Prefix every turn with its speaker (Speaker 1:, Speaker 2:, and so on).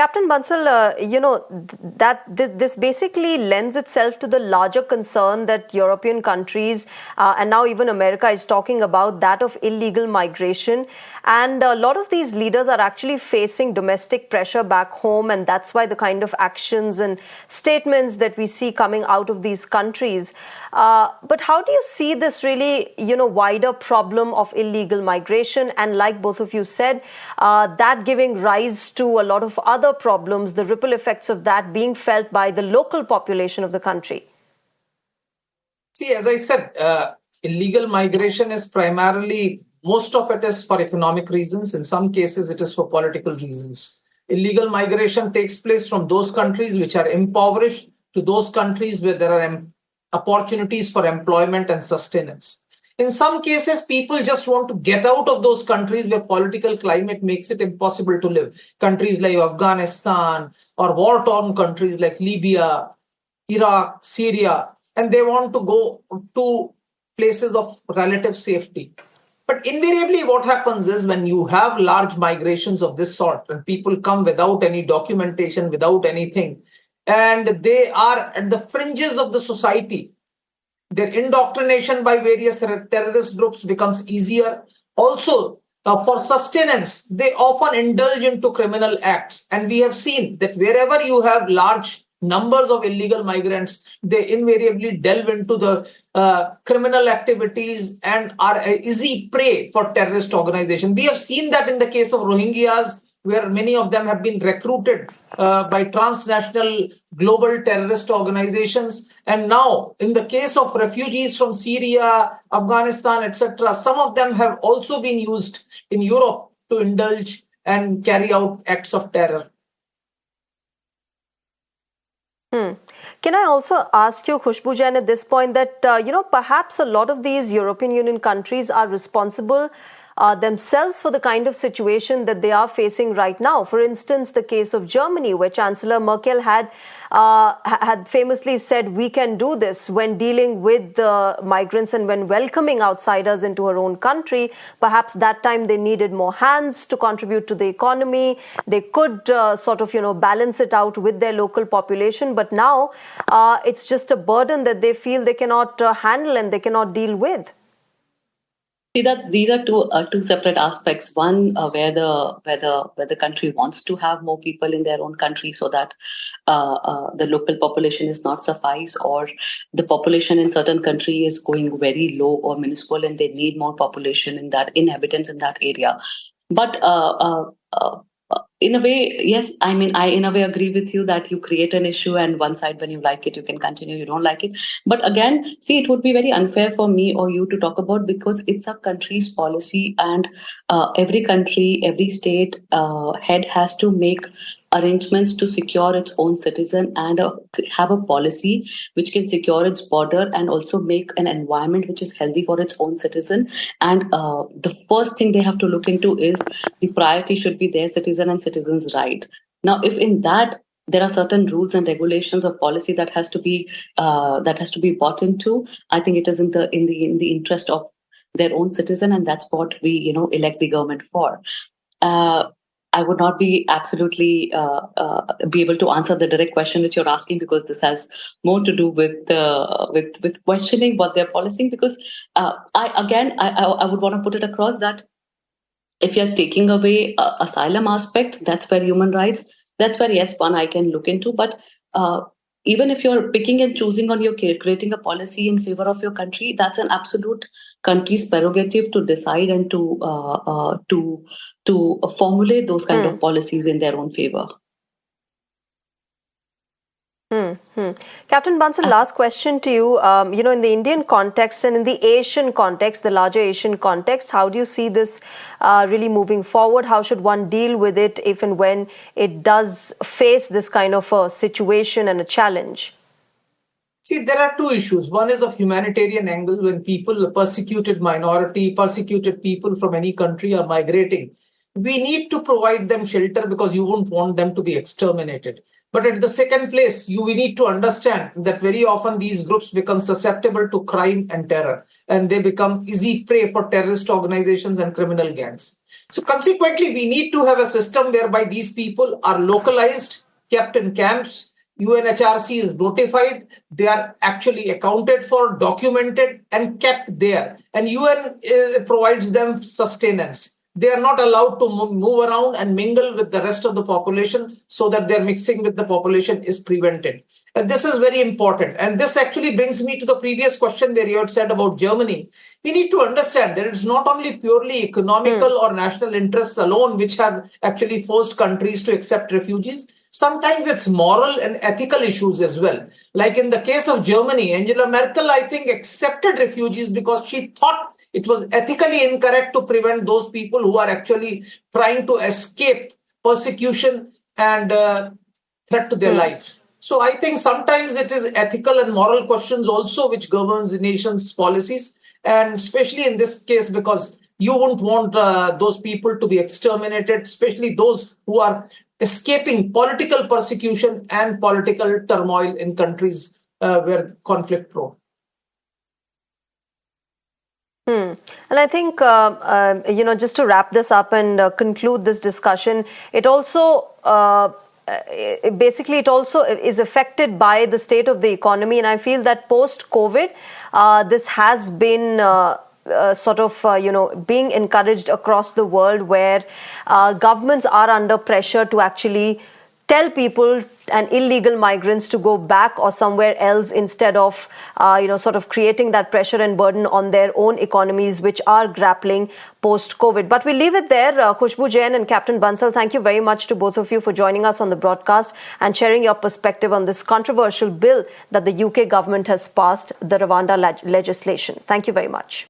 Speaker 1: Captain Bansal, this basically lends itself to the larger concern that European countries and now even America is talking about, that of illegal migration. And a lot of these leaders are actually facing domestic pressure back home, and that's why the kind of actions and statements that we see coming out of these countries. But how do you see this really, wider problem of illegal migration? And like both of you said, that giving rise to a lot of other problems, the ripple effects of that being felt by the local population of the country?
Speaker 2: See, as I said, illegal migration is primarily, most of it is for economic reasons. In some cases, it is for political reasons. Illegal migration takes place from those countries which are impoverished to those countries where there are opportunities for employment and sustenance. In some cases, people just want to get out of those countries where political climate makes it impossible to live. Countries like Afghanistan or war-torn countries like Libya, Iraq, Syria, and they want to go to places of relative safety. But invariably, what happens is when you have large migrations of this sort, when people come without any documentation, without anything, and they are at the fringes of the society, their indoctrination by various terrorist groups becomes easier. Also, for sustenance, they often indulge into criminal acts. And we have seen that wherever you have large numbers of illegal migrants, they invariably delve into the criminal activities and are easy prey for terrorist organizations. We have seen that in the case of Rohingyas, where many of them have been recruited by transnational global terrorist organizations. And now, in the case of refugees from Syria, Afghanistan, etc., some of them have also been used in Europe to indulge and carry out acts of terror.
Speaker 1: Can I also ask you, Khusbu Jain, at this point that, perhaps a lot of these European Union countries are responsible themselves for the kind of situation that they are facing right now. For instance, the case of Germany, where Chancellor Merkel had famously said, we can do this when dealing with the migrants and when welcoming outsiders into her own country. Perhaps that time they needed more hands to contribute to the economy. They could balance it out with their local population. But now it's just a burden that they feel they cannot handle and they cannot deal with.
Speaker 3: See that these are two separate aspects. One, where the country wants to have more people in their own country, so that the local population is not suffice, or the population in certain country is going very low or minuscule, and they need more population in that inhabitants in that area. But in a way, yes, I mean, I in a way agree with you that you create an issue, and one side, when you like it, you can continue, you don't like it. But again, see, it would be very unfair for me or you to talk about, because it's a country's policy, and every country, every state head has to make arrangements to secure its own citizen and have a policy which can secure its border and also make an environment which is healthy for its own citizen. And the first thing they have to look into is the priority should be their citizen and citizens' right. Now, if in that there are certain rules and regulations of policy that has to be bought into, I think it is in the interest of their own citizen, and that's what we elect the government for. I would not be absolutely be able to answer the direct question which you're asking, because this has more to do with questioning what they're policing. Because I would want to put it across that if you're taking away asylum aspect, that's where human rights, that's where, yes, one I can look into. But even if you're picking and choosing on your creating a policy in favor of your country, that's an absolute country's prerogative to decide and to formulate those kind of policies in their own favor.
Speaker 1: Captain Bansal, last question to you. In the Indian context and in the Asian context, the larger Asian context, how do you see this really moving forward? How should one deal with it if and when it does face this kind of a situation and a challenge?
Speaker 2: See, there are two issues. One is of humanitarian angle, when people, persecuted minority, persecuted people from any country are migrating. We need to provide them shelter because you won't want them to be exterminated. But at the second place, we need to understand that very often these groups become susceptible to crime and terror, and they become easy prey for terrorist organizations and criminal gangs. So consequently, we need to have a system whereby these people are localized, kept in camps. UNHRC is notified. They are actually accounted for, documented, and kept there. And UN provides them sustenance. They are not allowed to move around and mingle with the rest of the population, so that their mixing with the population is prevented. And this is very important. And this actually brings me to the previous question where you had said about Germany. We need to understand that it's not only purely economical or national interests alone which have actually forced countries to accept refugees. Sometimes it's moral and ethical issues as well. Like in the case of Germany, Angela Merkel, I think, accepted refugees because she thought it was ethically incorrect to prevent those people who are actually trying to escape persecution and threat to their lives. So I think sometimes it is ethical and moral questions also which governs the nation's policies. And especially in this case, because you wouldn't want those people to be exterminated, especially those who are escaping political persecution and political turmoil in countries where conflict prone.
Speaker 1: And I think, just to wrap this up and conclude this discussion, it also it also is affected by the state of the economy. And I feel that post-COVID, this has been being encouraged across the world, where governments are under pressure to actually tell people and illegal migrants to go back or somewhere else, instead of creating that pressure and burden on their own economies, which are grappling post-COVID. But we'll leave it there. Khusbu Jain and Captain Bansal, thank you very much to both of you for joining us on the broadcast and sharing your perspective on this controversial bill that the UK government has passed, the Rwanda legislation. Thank you very much.